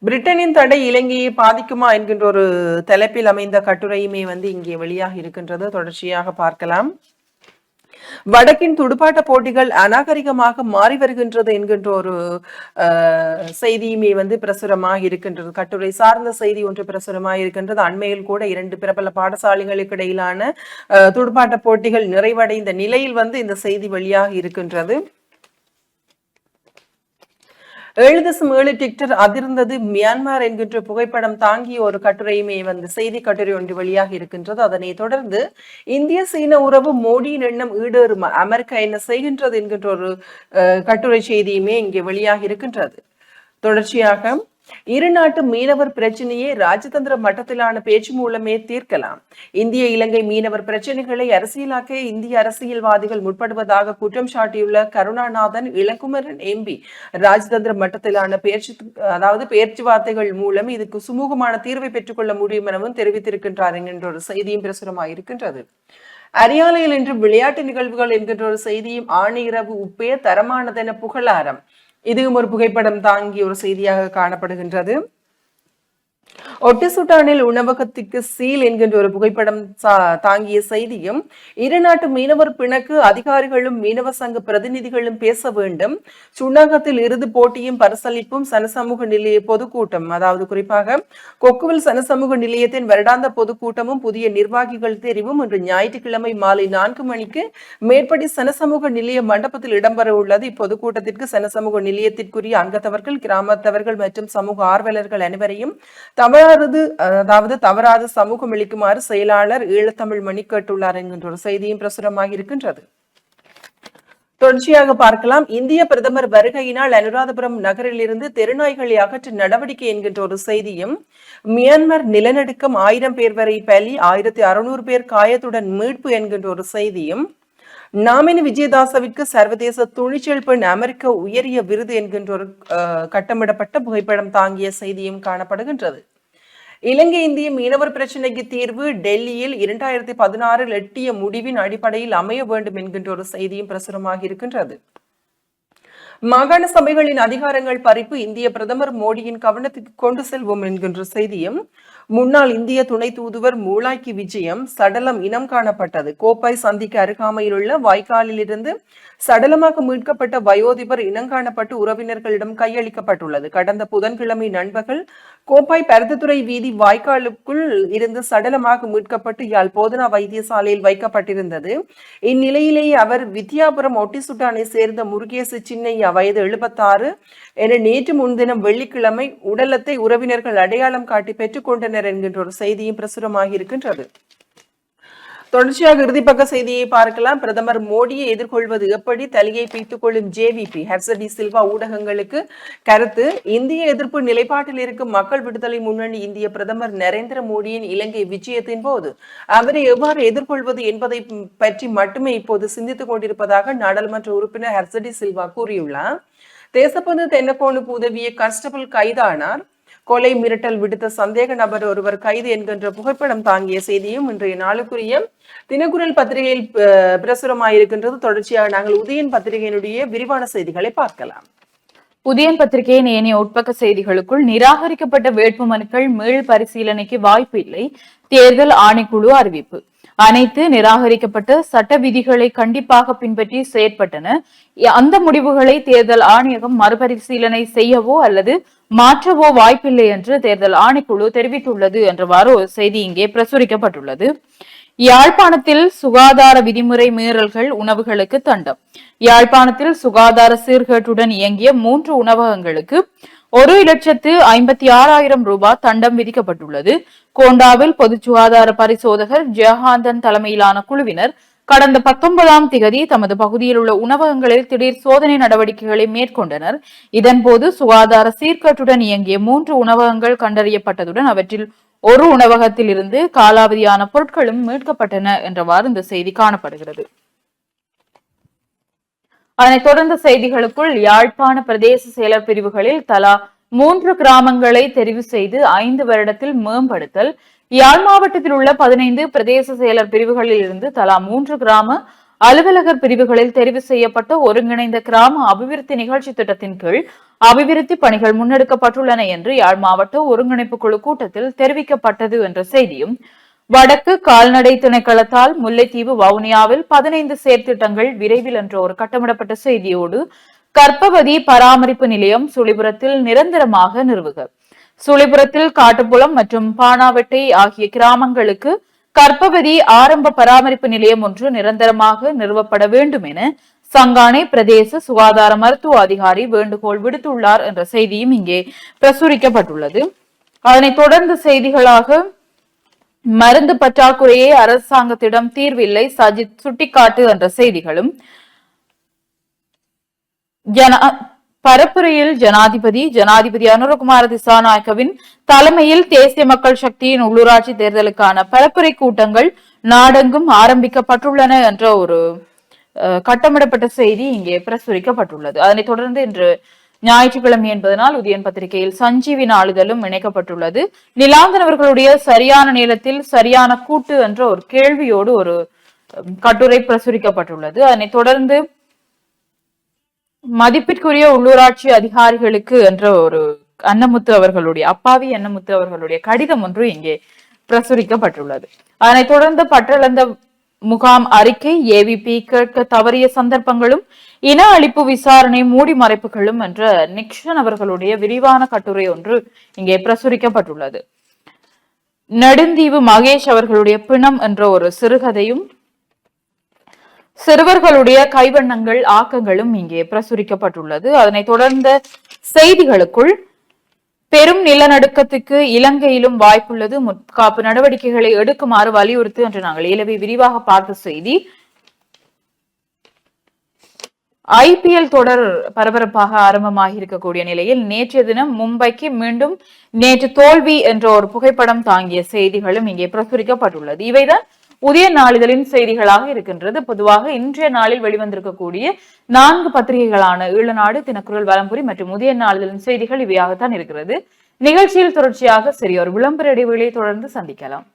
பிரிட்டனின் தடை இலங்கையை பாதிக்குமா என்கின்ற ஒரு தலைப்பில் அமைந்த கட்டுரையுமே இங்கே வெளியாக இருக்கின்றது. தொடர்ச்சியாக பார்க்கலாம். வடக்கின் துடுப்பாட்ட போட்டிகள் அநாகரிகமாக மாறி வருகின்றது என்கின்ற ஒரு செய்தியுமே பிரசுரமாக இருக்கின்றது. கட்டுரை சார்ந்த செய்தி ஒன்று பிரசுரமாக இருக்கின்றது. அண்மையில் கூட 2 பிரபல பாடசாலைகளுக்கு இடையிலான துடுப்பாட்ட போட்டிகள் நிறைவடைந்த நிலையில் இந்த செய்தி வெளியாக இருக்கின்றது. 7.7 டிக்டர் அதிர்ந்தது மியான்மர் என்கின்ற புகைப்படம் தாங்கிய ஒரு கட்டுரையுமே செய்தி கட்டுரை ஒன்று வெளியாக இருக்கின்றது. அதனை தொடர்ந்து இந்திய சீன உறவு மோடியின் எண்ணம் ஈடேறும், அமெரிக்கா என்ன செய்கின்றது என்கின்ற ஒரு கட்டுரை செய்தியுமே இங்கே வெளியாக இருக்கின்றது. தொடர்ச்சியாக இரு நாட்டு மீனவர் பிரச்சனையை ராஜதந்திர மட்டத்திலான பேச்சு மூலமே தீர்க்கலாம். இந்திய இலங்கை மீனவர் பிரச்சனைகளை அரசியலாக்க இந்திய அரசியல்வாதிகள் முற்படுவதாக குற்றம் சாட்டியுள்ள கருணாநாதன் இளங்குமரன் எம்பி ராஜதந்திர மட்டத்திலான பேச்சுவார்த்தைகள் மூலம் இதுக்கு சுமூகமான தீர்வை பெற்றுக்கொள்ள முடியும் எனவும் தெரிவித்திருக்கின்றார் என்கின்ற ஒரு செய்தியும் பிரசுரமாக இருக்கின்றது. அரியாலையில் இன்று விளையாட்டு நிகழ்வுகள் என்கின்ற ஒரு செய்தியும் ஆணையிரவு உப்பே தரமானதென புகழாரம். இதுவும் ஒரு புகைப்படம் தாங்கிய ஒரு செய்தியாக காணப்படுகின்றது. ஒட்டிசுட்டானில் உணவகத்திற்கு சீல் என்கின்ற ஒரு புகைப்படம் தாங்கிய செய்தியும் இரு நாட்டு மீனவர் பிணக்கு அதிகாரிகளும் மீனவ சங்க பிரதிநிதிகளும் பேச வேண்டும். சுண்ணாகத்தில் இறுதி போட்டியும் பரிசளிப்பும் சனசமூக நிலைய பொதுக்கூட்டம், அதாவது குறிப்பாக கொக்குவில் சனசமூக நிலையத்தின் வருடாந்த பொதுக்கூட்டமும் புதிய நிர்வாகிகள் தெரிவும் இன்று ஞாயிற்றுக்கிழமை மாலை 4 மணிக்கு மேற்படி சனசமூக நிலைய மண்டபத்தில் இடம்பெற உள்ளது. இப்பொதுக்கூட்டத்திற்கு சனசமூக நிலையத்திற்குரிய அங்கத்தவர்கள், கிராமத்தவர்கள் மற்றும் சமூக ஆர்வலர்கள் அனைவரையும் தவறாத சமூகம் அளிக்குமாறு செயலாளர் ஈழத்தமிழ் மணி கேட்டுள்ளார் என்கின்ற ஒரு செய்தியும் பிரசுரமாக இருக்கின்றது. தொடர்ச்சியாக பார்க்கலாம். இந்திய பிரதமர் வருகையினால் அனுராதபுரம் நகரில் இருந்து தெருநாய்களை அகற்ற நடவடிக்கை என்கின்ற ஒரு செய்தியும், மியான்மர் நிலநடுக்கம் 1000 பேர் வரை பலி, 1600 பேர் காயத்துடன் மீட்பு என்கின்ற ஒரு செய்தியும், நாமினி விஜயதாசவிற்கு சர்வதேச துணிச்சல் பெண் அமெரிக்க உயரிய விருது என்கின்ற ஒரு கட்டமிடப்பட்ட புகைப்படம் தாங்கிய செய்தியும் காணப்படுகின்றது. இலங்கை இந்திய மீனவர் பிரச்சினைக்கு தீர்வு டெல்லியில் 2016 எட்டிய முடிவின் அடிப்படையில் அமைய வேண்டும் என்கின்ற ஒரு செய்தியும் பிரசுரமாக இருக்கின்றது. மாகாண சபைகளின் அதிகாரங்கள் பறிப்பு இந்திய பிரதமர் மோடியின் கவனத்துக்கு கொண்டு செல்வோம் என்கின்ற செய்தியும், முன்னாள் இந்திய துணை தூதுவர் மூளாய்க்கு விஜயம், சடலம் இனம் காணப்பட்டது. கோப்பாய் சந்திக்கு அருகாமையில் உள்ள வாய்க்காலில் இருந்து சடலமாக மீட்கப்பட்ட வயோதிபர் இனங்காணப்பட்டு உறவினர்களிடம் கையளிக்கப்பட்டுள்ளது. கடந்த புதன்கிழமை நண்பகல் கோப்பாய் பருத்தித்துறை வீதி வாய்க்காலுக்குள் இருந்து சடலமாக மீட்கப்பட்டு யாழ் போதனா வைத்தியசாலையில் வைக்கப்பட்டிருந்தது. இந்நிலையிலேயே அவர் வித்யாபுரம் ஒட்டிசுட்டானை சேர்ந்த முருகேசு சின்னையா வயது 76 என நேற்று முன்தினம் வெள்ளிக்கிழமை உடலத்தை உறவினர்கள் அடையாளம் காட்டி பெற்றுக் கொண்டனர் என்கின்ற ஒரு செய்தியும் பிரசுரமாக இருக்கின்றது. தொடர்ச்சியாக இறுதிப்பக்க செய்தியை பார்க்கலாம். பிரதமர் மோடியை எதிர்கொள்வது எப்படி, தலையை பீத்துக் கொள்ளும் ஜேவிபி. ஹர்சடி சில்வா ஊடகங்களுக்கு கருத்து. இந்திய எதிர்ப்பு நிலைப்பாட்டில் இருக்கும் மக்கள் விடுதலை முன்னணி இந்திய பிரதமர் நரேந்திர மோடியின் இலங்கை விஜயத்தின் போது அவரை எவ்வாறு எதிர்கொள்வது என்பதை பற்றி மட்டுமே இப்போது சிந்தித்துக் கொண்டிருப்பதாக நாடாளுமன்ற உறுப்பினர் ஹர்சடி சில்வா கூறியுள்ளார். தேசப்பந்து தென்னக்கோனுக்கு உதவிய கான்ஸ்டபிள் கைதானார். கொலை மிரட்டல் விடுத்த சந்தேக நபர் ஒருவர் கைது என்கின்ற புகைப்படம் தாங்கிய செய்தியும் இன்றைய நாளுக்குரிய தினக்குரல் பத்திரிகையில் பிரசுரமாயிருக்கின்றது. தொடர்ச்சியாக நாங்கள் உதயன் பத்திரிகையினுடைய விரிவான செய்திகளை பார்க்கலாம். உதயன் பத்திரிகையின் ஏனைய உட்பக்க செய்திகளுக்குள் நிராகரிக்கப்பட்ட வேட்புமனுக்கள் மீள் பரிசீலனைக்கு வாய்ப்பு இல்லை, தேர்தல் ஆணைக்குழு அறிவிப்பு. அனைத்து நிராகரிக்கப்பட்ட சட்ட விதிகளை கண்டிப்பாக பின்பற்றி செயற்பட்டன. அந்த முடிவுகளை தேர்தல் ஆணையகம் மறுபரிசீலனை செய்யவோ அல்லது மாற்றவோ வாய்ப்பில்லை என்று தேர்தல் ஆணைக்குழு தெரிவித்துள்ளது என்றவாறு ஒரு செய்தி இங்கே பிரசுரிக்கப்பட்டுள்ளது. யாழ்ப்பாணத்தில் சுகாதார விதிமுறை மீறல்கள் உணவுகளுக்கு தண்டம். யாழ்ப்பாணத்தில் சுகாதார சீர்கேட்டுடன் இயங்கிய 3 உணவகங்களுக்கு 1,56,000 ரூபாய் தண்டம் விதிக்கப்பட்டுள்ளது. கோண்டாவில் பொது சுகாதார பரிசோதகர் ஜெயகாந்தன் தலைமையிலான குழுவினர் கடந்த 19ஆம் திகதி தமது பகுதியில் உள்ள உணவகங்களில் திடீர் சோதனை நடவடிக்கைகளை மேற்கொண்டனர். இதன்போது சுகாதார சீர்கேட்டுடன் இயங்கிய 3 உணவகங்கள் கண்டறியப்பட்டதுடன் அவற்றில் ஒரு உணவகத்தில் இருந்து காலாவதியான பொருட்களும் மீட்கப்பட்டன என்றவாறு இந்த செய்தி காணப்படுகிறது. அதனைத் தொடர்ந்த செய்திகளுக்குள் யாழ்ப்பாண பிரதேச செயலர் பிரிவுகளில் தலா 3 கிராமங்களை தெரிவு செய்து 5 வருடத்தில் மேம்படுத்தல். யாழ் மாவட்டத்தில் உள்ள 15 பிரதேச செயலர் பிரிவுகளில் இருந்து தலா 3 கிராம அலுவலகர் பிரிவுகளில் தெரிவு செய்யப்பட்ட ஒருங்கிணைந்த கிராம அபிவிருத்தி நிகழ்ச்சி திட்டத்தின் கீழ் அபிவிருத்தி பணிகள் முன்னெடுக்கப்பட்டுள்ளன என்று யாழ் மாவட்ட ஒருங்கிணைப்பு குழு கூட்டத்தில் தெரிவிக்கப்பட்டது என்ற செய்தியும், வடக்கு கால்நடை திணைக்களத்தால் முல்லைத்தீவு வவுனியாவில் 15 செயற்திட்டங்கள் விரைவில் என்ற ஒரு கட்டமிடப்பட்ட செய்தியோடு கர்ப்பவதி பராமரிப்பு நிலையம் சுழிபுரத்தில் நிரந்தரமாக நிறுவுக. சுழிபுரத்தில் காட்டுப்புலம் மற்றும் பானாவெட்டை ஆகிய கிராமங்களுக்கு கர்ப்பவதி ஆரம்ப பராமரிப்பு நிலையம் ஒன்று நிரந்தரமாக நிறுவப்பட வேண்டும் என சங்கானை பிரதேச சுகாதார மருத்துவ அதிகாரி வேண்டுகோள் விடுத்துள்ளார் என்ற செய்தியும் இங்கே பிரசுரிக்கப்பட்டுள்ளது. அதனைத் தொடர்ந்து செய்திகளாக மருந்து பற்றாக்குறையே அரசாங்கத்திடம் தீர்வில்லை, சஜித் சுட்டிக்காட்டு என்ற செய்திகளும், பரப்புரையில் ஜனாதிபதி அனுரகுமார திசாநாயக்கவின் தலைமையில் தேசிய மக்கள் சக்தியின் உள்ளூராட்சி தேர்தலுக்கான பரப்புரை கூட்டங்கள் நாடெங்கும் ஆரம்பிக்கப்பட்டுள்ளன என்ற ஒரு கட்டமிடப்பட்ட செய்தி இங்கே பிரசுரிக்கப்பட்டுள்ளது. அதனைத் தொடர்ந்து இன்று ஞாயிற்றுக்கிழமை என்பதனால் உதயன் பத்திரிகையில் சஞ்சீவி நாளிதழும் இணைக்கப்பட்டுள்ளது. நிலாந்தனவர்களுடைய சரியான நேரத்தில் சரியான கூட்டு என்ற ஒரு கேள்வியோடு ஒரு கட்டுரை பிரசுரிக்கப்பட்டுள்ளது. அதனைத் தொடர்ந்து மதிப்பிற்குரிய உள்ளூராட்சி அதிகாரிகளுக்கு என்ற ஒரு அன்னமுத்து அவர்களுடைய அப்பாவி அன்னமுத்து அவர்களுடைய கடிதம் ஒன்று இங்கே பிரசுரிக்கப்பட்டுள்ளது. அதனைத் தொடர்ந்து பற்றளந்த முகாம் அறிக்கை, ஏவிபி கேட்க தவறிய சந்தர்ப்பங்களும் இன அழிப்பு விசாரணை மூடி மறைப்புகளும் என்ற நிக்சன் அவர்களுடைய விரிவான கட்டுரை ஒன்று இங்கே பிரசுரிக்கப்பட்டுள்ளது. நெடுந்தீவு மகேஷ் அவர்களுடைய பிணம் என்ற ஒரு சிறுகதையும் சிறுவர்களுடைய கைவண்ணங்கள் ஆக்கங்களும் இங்கே பிரசுரிக்கப்பட்டுள்ளது. அதனைத் தொடர்ந்த செய்திகளுக்குள் பெரும் நிலநடுக்கத்துக்கு இலங்கையிலும் வாய்ப்புள்ளது, முற்காப்பு நடவடிக்கைகளை எடுக்குமாறு வலியுறுத்து என்று நாங்கள் ஏலவே விரிவாக பார்த்த செய்தி. IPL தொடர் பரபரப்பாக ஆரம்பமாக இருக்கக்கூடிய நிலையில் நேற்றைய தினம் மும்பைக்கு மீண்டும் நேற்று தோல்வி என்ற ஒரு புகைப்படம் தாங்கிய செய்திகளும் இங்கே பிரசுரிக்கப்பட்டுள்ளது. இவைதான் உதய நாளிதழின் செய்திகளாக இருக்கின்றது. பொதுவாக இன்றைய நாளில் வெளிவந்திருக்கக்கூடிய 4 பத்திரிகைகளான ஈழநாடு, தினக்குரல், வலம்புரி மற்றும் உதய நாளிதழின் செய்திகள் இவையாகத்தான் இருக்கிறது. நிகழ்ச்சியில் தொடர்ச்சியாக ஒரு விளம்பர இடைவெளியை தொடர்ந்து சந்திக்கலாம்.